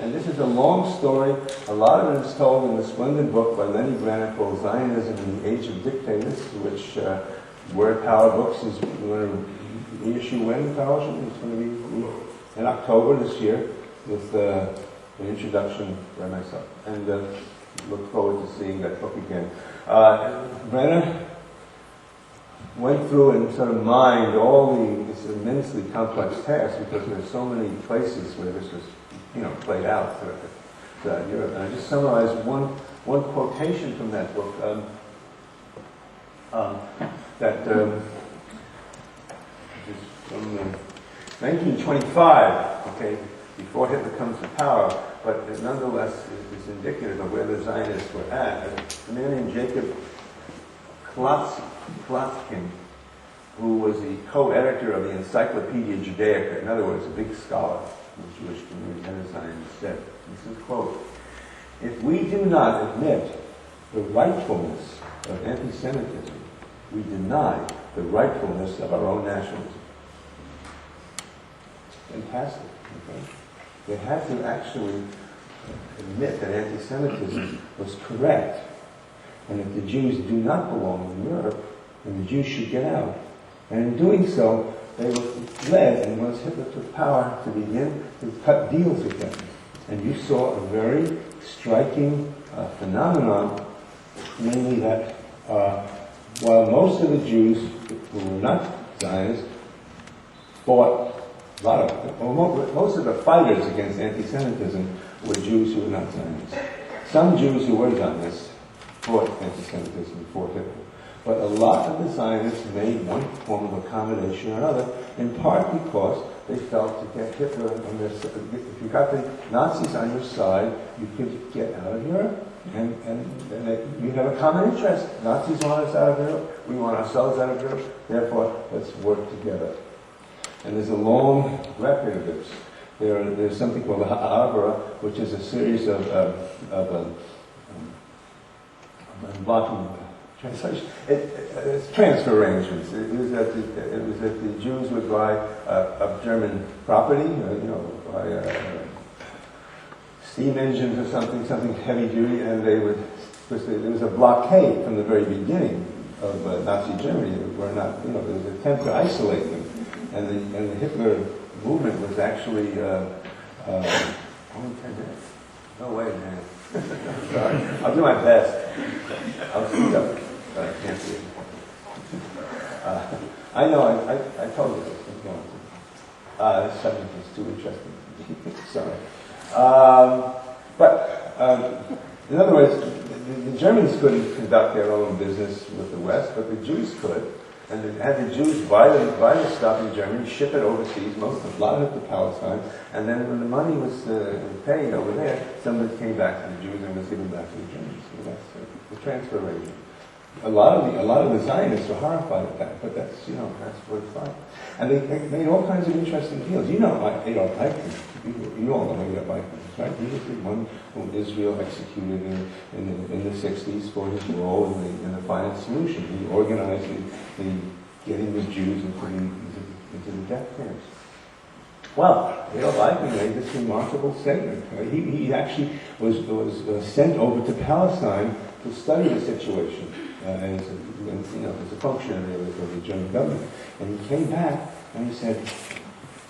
And this is a long story. A lot of it is told in the splendid book by Lenny Granite called Zionism in the Age of Dictators, which Word Power Books is going to reissue when, Carlson? It's going to be in October this year with an introduction by myself. And look forward to seeing that book again. Brenner went through and sort of mined all this immensely complex task because there's so many places where this was, played out throughout Europe. And I just summarized one quotation from that book that is from 1925, okay, before Hitler comes to power, but it nonetheless is indicative of where the Zionists were at. A man named Jacob Klotzkin, who was the co-editor of the Encyclopedia Judaica, in other words, a big scholar of the Jewish community and a Zionist, said, this is quote, "If we do not admit the rightfulness of anti-Semitism, we deny the rightfulness of our own nationalism." Fantastic. Okay? They had to actually admit that anti-Semitism was correct, and that the Jews do not belong in Europe, and the Jews should get out. And in doing so, they were led, and once Hitler took power, to begin to cut deals with them. And you saw a very striking phenomenon, namely that while most of the Jews who were not Zionists fought, most of the fighters against anti-Semitism were Jews who were not Zionists. Some Jews who were Zionists fought anti-Semitism before Hitler. But a lot of the Zionists made one form of accommodation or another, in part because they felt to get Hitler on their side. If you got the Nazis on your side, you could get out of Europe. And you have a common interest. Nazis want us out of Europe, we want ourselves out of Europe, therefore let's work together. And there's a long record of this. There's something called the Ha'avra, which is a series of translation. It's transfer arrangements. It was that the Jews would buy a German property, buy steam engines or something heavy duty, and they would, because there was a blockade from the very beginning of Nazi Germany. They were not, there was an attempt to isolate them, and the Hitler movement was actually only 10 minutes. No way, man. Sorry, I'll do my best. I'll speak up. I can't see it. I know, I told you this was going to. This subject is too interesting. Sorry. But in other words, the Germans couldn't conduct their own business with the West, but the Jews could. And they had the Jews buy the stuff in Germany, ship it overseas, a lot of it to Palestine, and then when the money was paid over there, somebody came back to the Jews and was given back to the Germans. So that's the transfer arrangement. A lot of the Zionists were horrified at that, but that's what it's like. And they made all kinds of interesting deals. You know Adolf Eichmann. You all know Adolf Eichmann, right? He was the one whom Israel executed in the 60s for his role in the final solution. He organized the getting the Jews into the death camps. Well, Adolf Eichmann made this remarkable statement. He actually was sent over to Palestine to study the situation as a functionary of the German government. And he came back and he said,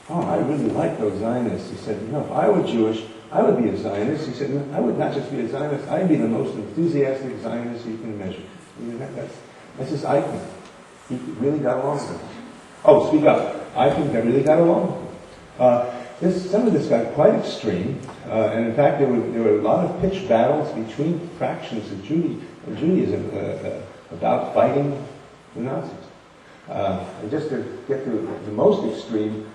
"Oh, I really like those Zionists." He said, "If I were Jewish, I would be a Zionist." He said, "I would not just be a Zionist, I'd be the most enthusiastic Zionist you can imagine." That's just Eichmann. He really got along with him. Oh, speak up. Eichmann really got along with him. Some of this got quite extreme, and in fact there were a lot of pitched battles between fractions of Judaism about fighting the Nazis. And just to get to the most extreme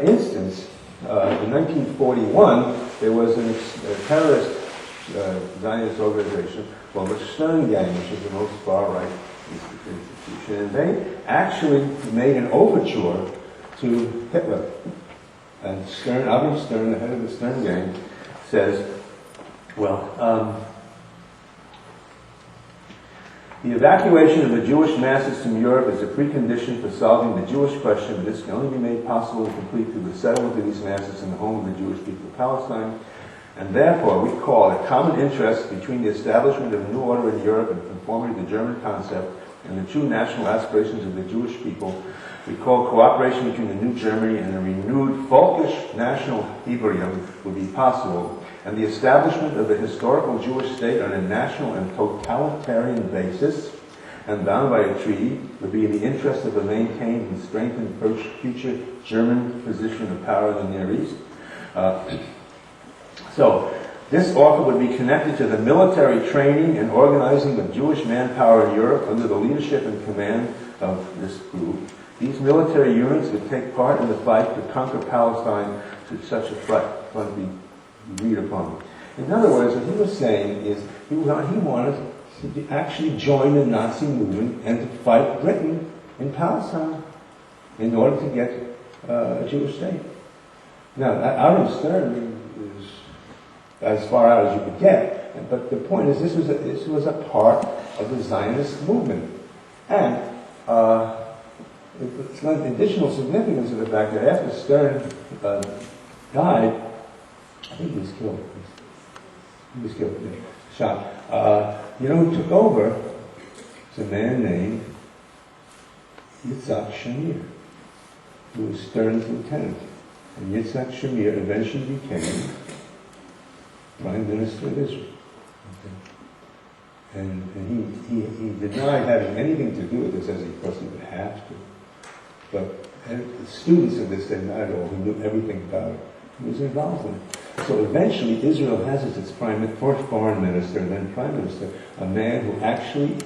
instance, in 1941 there was a terrorist Zionist organization called the Stern Gang, which is the most far-right institution, and they actually made an overture to Hitler. And Avi Stern, the head of the Stern Gang, says, the evacuation of the Jewish masses from Europe is a precondition for solving the Jewish question, but this can only be made possible and complete through the settlement of these masses in the home of the Jewish people of Palestine. and therefore we call a common interest between the establishment of a new order in Europe and conformity to the German concept and the true national aspirations of the Jewish people. We call cooperation between the new Germany and a renewed folkish national Hebrewism would be possible, and the establishment of a historical Jewish state on a national and totalitarian basis and bound by a treaty would be in the interest of a maintained and strengthened future German position of power in the Near East. So, this offer would be connected to the military training and organizing of Jewish manpower in Europe under the leadership and command of this group. These military units would take part in the fight to conquer Palestine should such a fight be agreed upon. In other words, what he was saying is he wanted to actually join the Nazi movement and to fight Britain in Palestine in order to get a Jewish state. Now, out of Stern is as far out as you could get, but the point is this was a part of the Zionist movement. And it's got additional significance of the fact that after Stern died, I think he was killed. He was killed, shot. You know who took over? It's a man named Yitzhak Shamir, who was Stern's lieutenant. And Yitzhak Shamir eventually became Prime Minister of Israel. Okay. And he denied having anything to do with this, as of course he would have to. But the students of this said not at all. He knew everything about it. He was involved in it. So eventually Israel has as its first foreign minister and then prime minister, a man who actually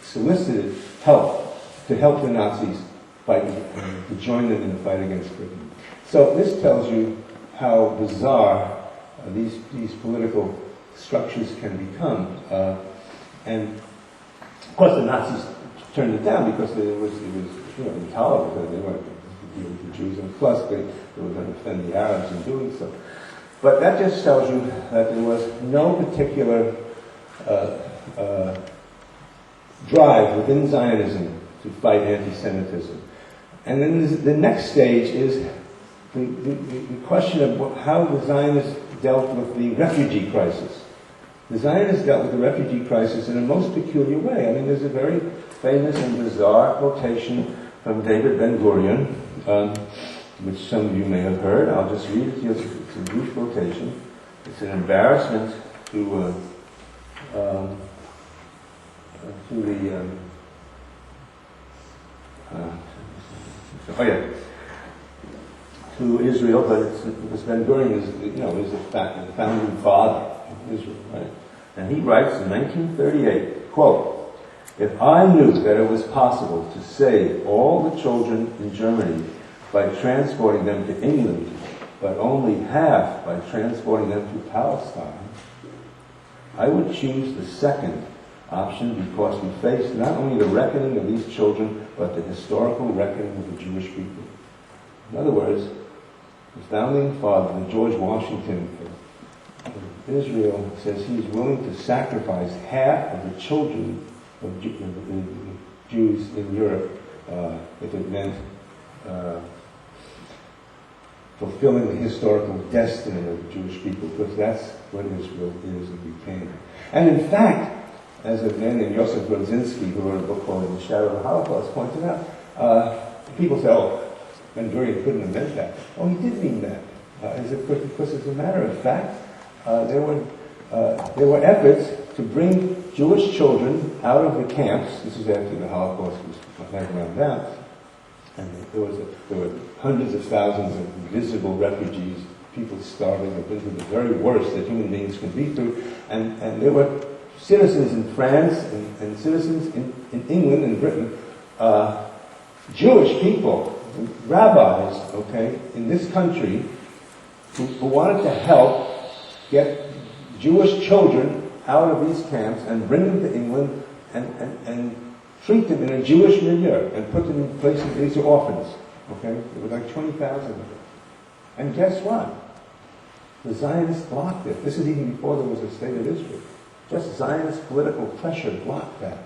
solicited help to help the Nazis fight, to join them in the fight against Britain. So this tells you how bizarre these political structures can become. And of course the Nazis turned it down because it was intolerable. They weren't going to deal with the Jews, and plus they were going to offend the Arabs in doing so. But that just tells you that there was no particular drive within Zionism to fight anti-Semitism. And then the next stage is the question of how the Zionists dealt with the refugee crisis. The Zionists dealt with the refugee crisis in a most peculiar way. I mean, there's a very famous and bizarre quotation from David Ben-Gurion, which some of you may have heard. I'll just read it to you. It's a brief quotation. It's an embarrassment to Israel, but because Ben-Gurion is the founding father of Israel, right? And he writes in 1938, quote, "If I knew that it was possible to save all the children in Germany by transporting them to England, but only half by transporting them to Palestine, I would choose the second option because we face not only the reckoning of these children, but the historical reckoning of the Jewish people." In other words, the founding father, George Washington of Israel, says he's willing to sacrifice half of the children of Jews in Europe if it meant fulfilling the historical destiny of the Jewish people, because that's what Israel is and became. And in fact, as a man named Yosef Brodzinski, who wrote a book called In the Shadow of the Holocaust, pointed out, people say, oh, Ben-Gurion couldn't have meant that. Oh, he did mean that. Because as a matter of fact, there were efforts to bring Jewish children out of the camps. This is after the Holocaust was wound down. And there were hundreds of thousands of visible refugees, people starving, have been through the very worst that human beings can be through. And there were citizens in France and citizens in England and Britain, Jewish people, rabbis, okay, in this country who wanted to help get Jewish children out of these camps and bring them to England and treat them in a Jewish milieu and put them in places. These are orphans, okay? There were like 20,000 of them. And guess what? The Zionists blocked it. This is even before there was a state of Israel. Just Zionist political pressure blocked that.